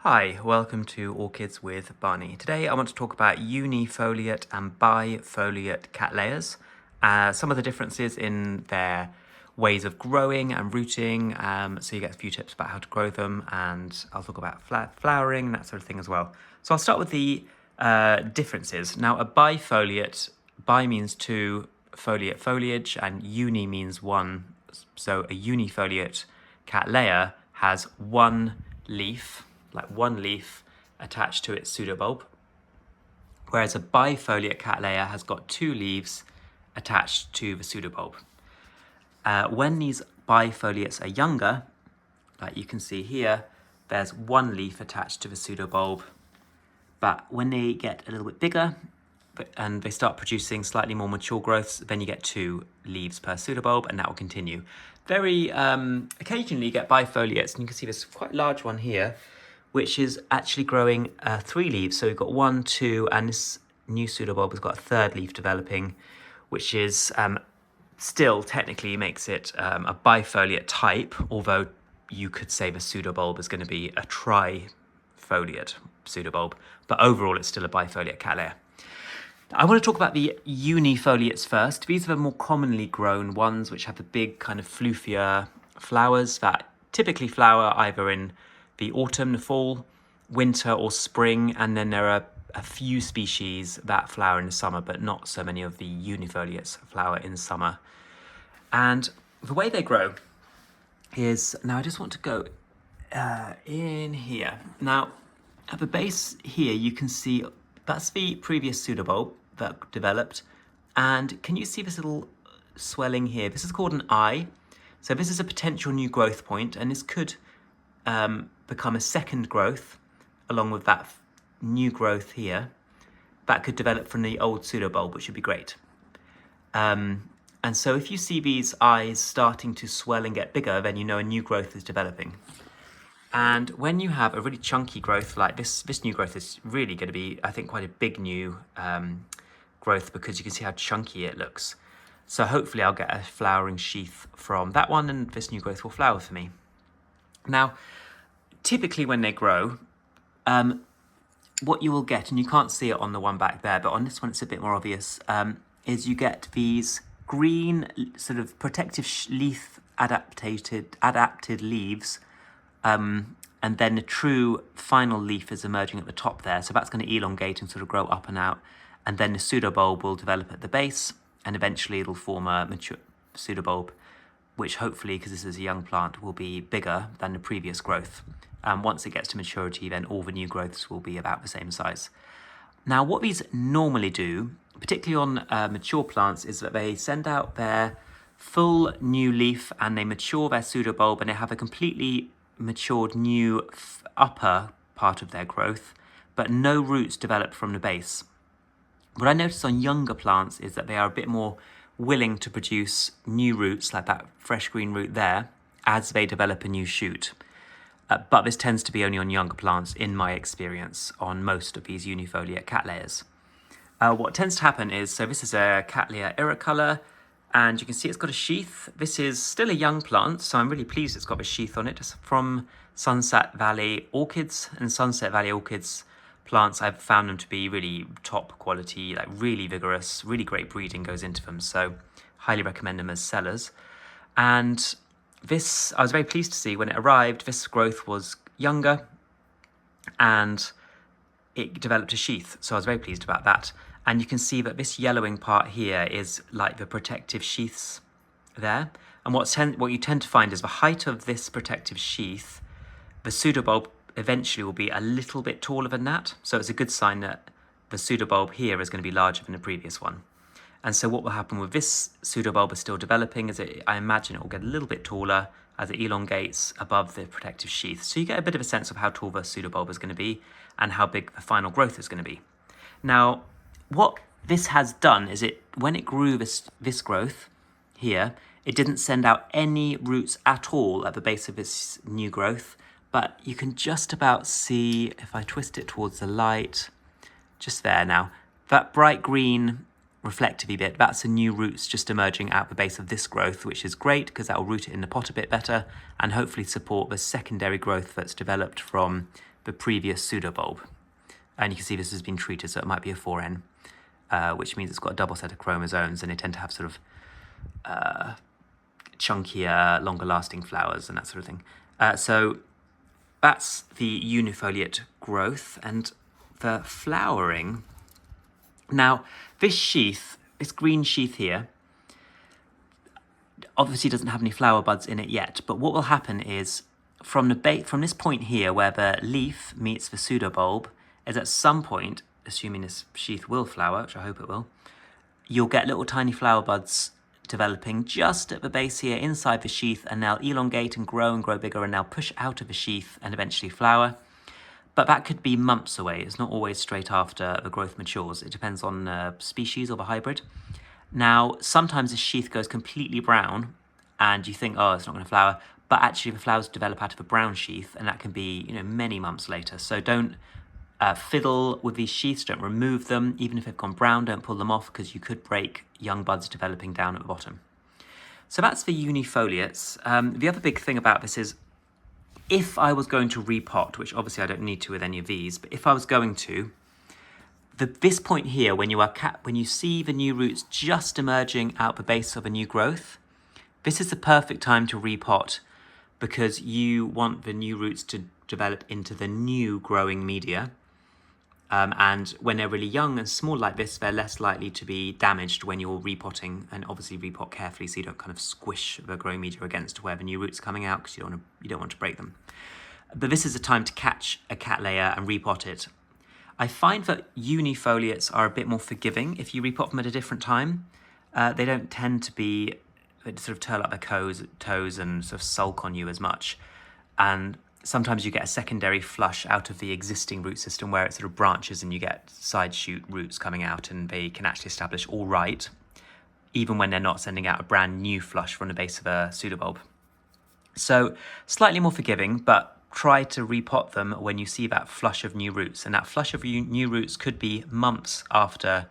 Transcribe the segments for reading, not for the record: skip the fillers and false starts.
Hi, welcome to Orchids with Barney. Today I want to talk about unifoliate and bifoliate cattleyas, some of the differences in their ways of growing and rooting, so you get a few tips about how to grow them, and I'll talk about flowering and that sort of thing as well. So I'll start with the differences. Now a bifoliate, bi means two, foliate foliage, and uni means one. So a unifoliate Cattleya has one leaf attached to its pseudobulb, whereas a bifoliate Cattleya has got two leaves attached to the pseudobulb. When these bifoliates are younger, like you can see here, there's one leaf attached to the pseudobulb, but when they get a little bit bigger and they start producing slightly more mature growths, then you get two leaves per pseudobulb, and that will continue. Very occasionally you get bifoliates, and you can see this quite large one here, which is actually growing three leaves. So we've got 1, 2, and this new pseudobulb has got a third leaf developing, which is still technically makes it a bifoliate type, although you could say the pseudobulb is going to be a trifoliate pseudobulb, but overall it's still a bifoliate Cattleya. I want to talk about the unifoliates first. These are the more commonly grown ones, which have the big kind of fluffier flowers that typically flower either in the autumn, the fall, winter or spring, and then there are a few species that flower in the summer, but not so many of the unifoliates flower in summer. And the way they grow is, now I just want to go in here. Now at the base here you can see that's the previous pseudobulb that developed, and can you see this little swelling here? This is called an eye. So this is a potential new growth point, and this could become a second growth along with that new growth here that could develop from the old pseudobulb, which would be great. And so if you see these eyes starting to swell and get bigger, then you know a new growth is developing. And when you have a really chunky growth like this new growth is really going to be, I think, quite a big new growth, because you can see how chunky it looks. So hopefully I'll get a flowering sheath from that one, and this new growth will flower for me. Now, typically when they grow, what you will get, and you can't see it on the one back there, but on this one it's a bit more obvious, is you get these green sort of protective leaf adapted leaves, and then the true final leaf is emerging at the top there. So that's going to elongate and sort of grow up and out, and then the pseudobulb will develop at the base, and eventually it'll form a mature pseudobulb, which hopefully, because this is a young plant, will be bigger than the previous growth. Once it gets to maturity, then all the new growths will be about the same size. Now, what these normally do, particularly on mature plants, is that they send out their full new leaf and they mature their pseudobulb, and they have a completely matured new upper part of their growth, but no roots developed from the base. What I notice on younger plants is that they are a bit more willing to produce new roots, like that fresh green root there, as they develop a new shoot. But this tends to be only on younger plants, in my experience, on most of these unifoliate Cattleyas. What tends to happen is, so this is a Cattleya irricolor, and you can see it's got a sheath. This is still a young plant, so I'm really pleased it's got a sheath on it. It's from Sunset Valley Orchids, and Sunset Valley Orchids plants, I've found them to be really top quality, like really vigorous, really great breeding goes into them, so highly recommend them as sellers. And this, I was very pleased to see when it arrived, this growth was younger and it developed a sheath, so I was very pleased about that. And you can see that this yellowing part here is like the protective sheaths there. And what you tend to find is the height of this protective sheath, the pseudobulb eventually will be a little bit taller than that. So it's a good sign that the pseudobulb here is going to be larger than the previous one. And so what will happen with this pseudobulb is still developing, is I imagine it will get a little bit taller as it elongates above the protective sheath. So you get a bit of a sense of how tall the pseudobulb is going to be and how big the final growth is going to be. Now, what this has done is when it grew this growth here, it didn't send out any roots at all at the base of this new growth, but you can just about see, if I twist it towards the light, just there now, that bright green reflectivey bit, that's the new roots just emerging out the base of this growth, which is great because that will root it in the pot a bit better and hopefully support the secondary growth that's developed from the previous pseudobulb. And you can see this has been treated, so it might be a 4N, which means it's got a double set of chromosomes, and they tend to have sort of chunkier, longer lasting flowers and that sort of thing. So that's the unifoliate growth. And the flowering, now this sheath, this green sheath here, obviously doesn't have any flower buds in it yet, but what will happen is from this point here where the leaf meets the pseudobulb, is at some point, assuming this sheath will flower, which I hope it will, you'll get little tiny flower buds developing just at the base here inside the sheath, and they'll elongate and grow bigger, and they'll push out of the sheath and eventually flower. But that could be months away. It's not always straight after the growth matures. It depends on the species or the hybrid. Now, sometimes the sheath goes completely brown and you think, oh, it's not going to flower, but actually the flowers develop out of a brown sheath, and that can be, many months later. So don't fiddle with these sheaths, don't remove them. Even if they've gone brown, don't pull them off, because you could break young buds developing down at the bottom. So that's the unifoliates. The other big thing about this is, if I was going to repot, which obviously I don't need to with any of these, but if I was going to, this point here, when you see the new roots just emerging out the base of a new growth, this is the perfect time to repot, because you want the new roots to develop into the new growing media. And when they're really young and small like this, they're less likely to be damaged when you're repotting, and obviously repot carefully so you don't kind of squish the growing media against where the new roots are coming out, because you don't want to break them. But this is a time to catch a Cattleya and repot it. I find that unifoliates are a bit more forgiving if you repot them at a different time. They don't tend to be, they sort of turn up their toes and sort of sulk on you as much. And sometimes you get a secondary flush out of the existing root system where it sort of branches and you get side shoot roots coming out, and they can actually establish all right, even when they're not sending out a brand new flush from the base of a pseudobulb. So slightly more forgiving, but try to repot them when you see that flush of new roots. And that flush of new roots could be months after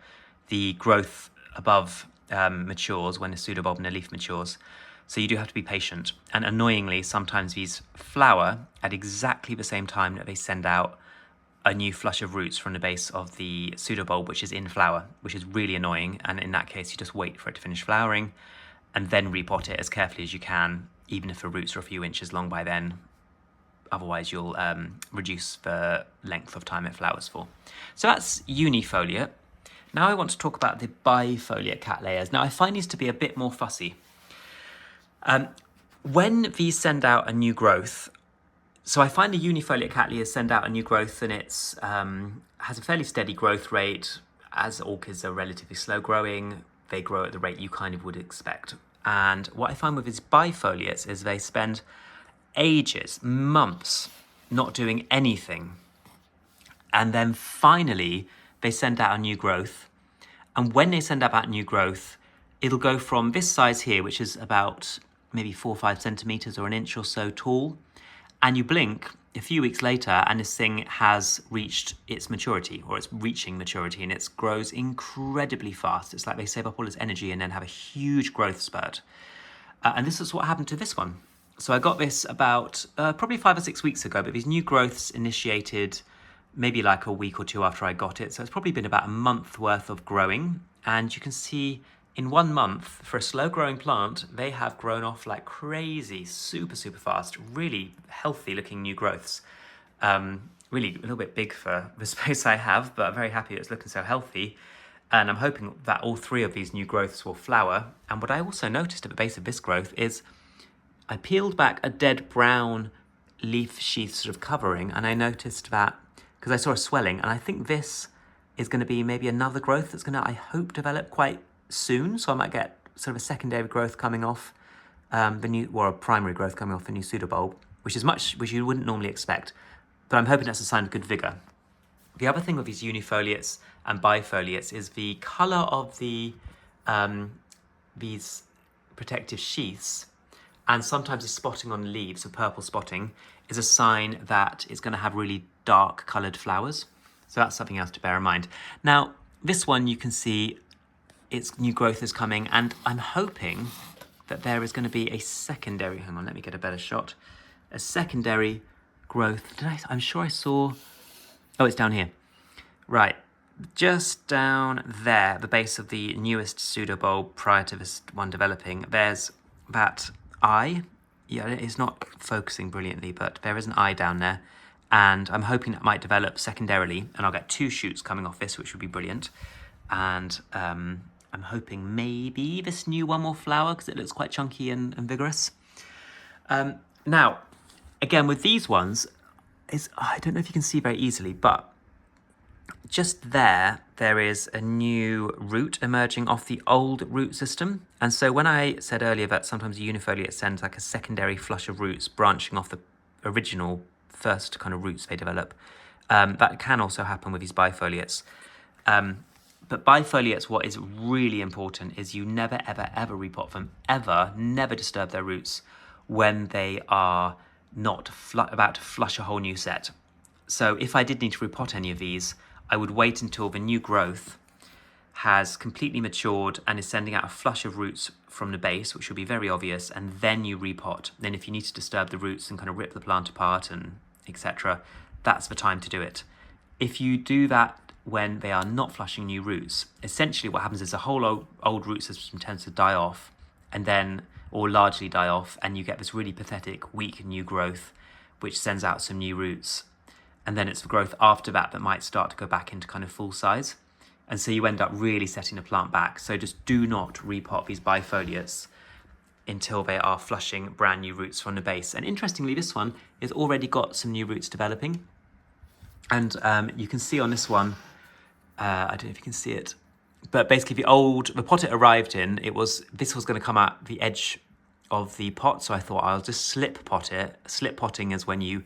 the growth above matures, when the pseudobulb and the leaf matures. So you do have to be patient. And annoyingly, sometimes these flower at exactly the same time that they send out a new flush of roots from the base of the pseudobulb, which is in flower, which is really annoying. And in that case, you just wait for it to finish flowering and then repot it as carefully as you can, even if the roots are a few inches long by then. Otherwise, you'll reduce the length of time it flowers for. So that's unifoliate. Now I want to talk about the bifoliate Cattleyas. Now I find these to be a bit more fussy. When these send out a new growth, so I find the unifoliate Cattleyas send out a new growth, and it's has a fairly steady growth rate. As orchids are relatively slow growing, they grow at the rate you kind of would expect. And what I find with these bifoliates is they spend ages, months, not doing anything. And then finally, they send out a new growth. And when they send out that new growth, it'll go from this size here, which is about maybe 4 or 5 centimeters or an inch or so tall. And you blink a few weeks later and this thing has reached its maturity, or it's reaching maturity, and it grows incredibly fast. It's like they save up all its energy and then have a huge growth spurt. And this is what happened to this one. So I got this about probably 5 or 6 weeks ago, but these new growths initiated maybe like a week or 2 after I got it. So it's probably been about a month worth of growing. And you can see in 1 month, for a slow growing plant, they have grown off like crazy, super, super fast, really healthy looking new growths. Really a little bit big for the space I have, but I'm very happy it's looking so healthy. And I'm hoping that all 3 of these new growths will flower. And what I also noticed at the base of this growth is I peeled back a dead brown leaf sheath sort of covering, and I noticed that, because I saw a swelling, and I think this is going to be maybe another growth that's going to, I hope, develop quite soon. So I might get sort of a secondary growth coming off a primary growth coming off the new pseudobulb, which you wouldn't normally expect. But I'm hoping that's a sign of good vigor. The other thing with these unifoliates and bifoliates is the color of these protective sheaths, and sometimes the spotting on leaves, the purple spotting, is a sign that it's going to have really dark coloured flowers. So that's something else to bear in mind. Now, this one you can see its new growth is coming, and I'm hoping that there is going to be a secondary, hang on, let me get a better shot, a secondary growth. I'm sure I saw... Oh, it's down here. Right. Just down there, the base of the newest pseudobulb prior to this one developing, there's that eye. Yeah, it's not focusing brilliantly, but there is an eye down there. And I'm hoping that might develop secondarily, and I'll get 2 shoots coming off this, which would be brilliant. And I'm hoping maybe this new one will flower, because it looks quite chunky and vigorous. Now, again, with these ones, I don't know if you can see very easily, but just there is a new root emerging off the old root system. And so when I said earlier that sometimes a unifoliate sends like a secondary flush of roots branching off the original first kind of roots they develop, that can also happen with these bifoliates. But bifoliates, what is really important is you never, ever, ever repot them, ever, never disturb their roots when they are not about to flush a whole new set. So if I did need to repot any of these, I would wait until the new growth has completely matured and is sending out a flush of roots from the base, which will be very obvious, and then you repot. Then if you need to disturb the roots and kind of rip the plant apart and etc., that's the time to do it. If you do that when they are not flushing new roots, essentially what happens is the whole old root system tends to die off, and then, or largely die off, and you get this really pathetic, weak new growth, which sends out some new roots. And then it's the growth after that that might start to go back into kind of full size. And so you end up really setting the plant back. So just do not repot these bifoliates until they are flushing brand new roots from the base. And interestingly, this one has already got some new roots developing. And you can see on this one, I don't know if you can see it, but basically the pot it arrived in, this was going to come out the edge of the pot. So I thought I'll just slip pot it. Slip potting is when you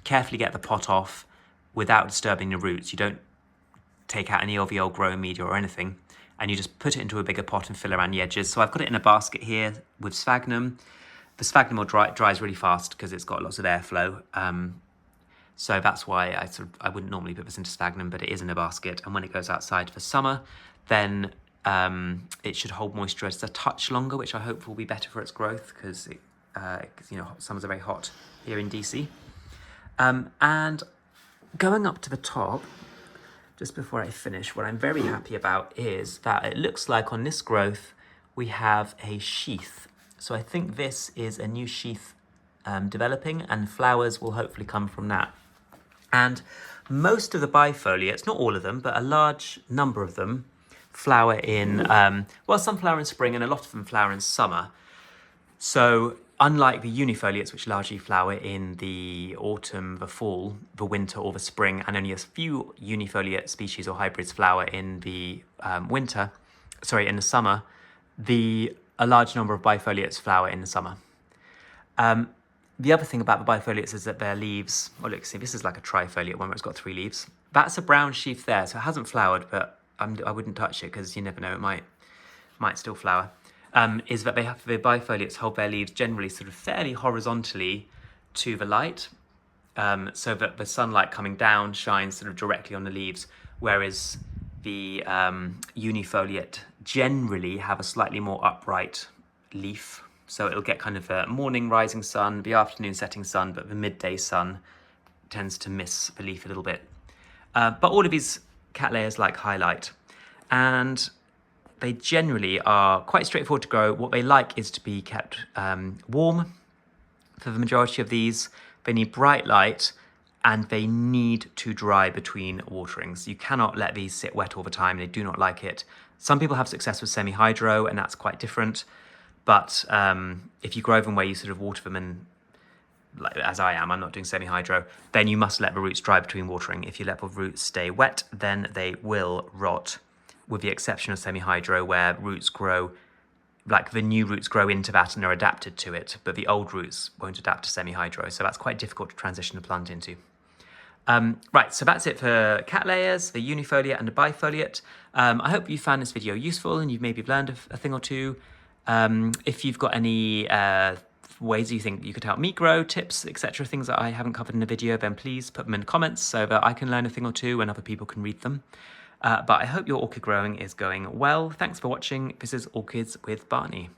carefully get the pot off without disturbing the roots. You don't take out any of the old growing media or anything, and you just put it into a bigger pot and fill around the edges. So I've got it in a basket here with sphagnum. The sphagnum will dries really fast because it's got lots of airflow. So that's why I wouldn't normally put this into sphagnum, but it is in a basket. And when it goes outside for summer, then it should hold moisture just a touch longer, which I hope will be better for its growth because summers are very hot here in DC. And going up to the top, just before I finish, what I'm very happy about is that it looks like on this growth, we have a sheath. So I think this is a new sheath developing, and flowers will hopefully come from that. And most of the bifoliates, not all of them, but a large number of them flower in, some flower in spring and a lot of them flower in summer. So unlike the unifoliates, which largely flower in the autumn, the fall, the winter or the spring, and only a few unifoliate species or hybrids flower in the in the summer, a large number of bifoliates flower in the summer. The other thing about the bifoliates is that their leaves, see, this is like a trifoliate one where it's got 3 leaves. That's a brown sheath there, so it hasn't flowered, but I wouldn't touch it because you never know, it might still flower. Is that the bifoliates hold their leaves generally sort of fairly horizontally to the light, so that the sunlight coming down shines sort of directly on the leaves, whereas the unifoliate generally have a slightly more upright leaf. So it'll get kind of the morning rising sun, the afternoon setting sun, but the midday sun tends to miss the leaf a little bit. But all of these Cattleyas like highlight, and they generally are quite straightforward to grow. What they like is to be kept warm. For the majority of these, they need bright light, and they need to dry between waterings. You cannot let these sit wet all the time. They do not like it. Some people have success with semi-hydro, and that's quite different. But if you grow them where you sort of water them and, like, as I am, I'm not doing semi-hydro, then you must let the roots dry between watering. If you let the roots stay wet, then they will rot, with the exception of semi-hydro, where roots grow, like the new roots grow into that and are adapted to it, but the old roots won't adapt to semi-hydro, so that's quite difficult to transition a plant into. Right, so that's it for Cattleyas, the unifoliate and the bifoliate. I hope you found this video useful and you've maybe learned a thing or two. If you've got any ways you think you could help me grow, tips, etc., things that I haven't covered in the video, then please put them in the comments so that I can learn a thing or two and other people can read them. But I hope your orchid growing is going well. Thanks for watching. This is Orchids with Barney.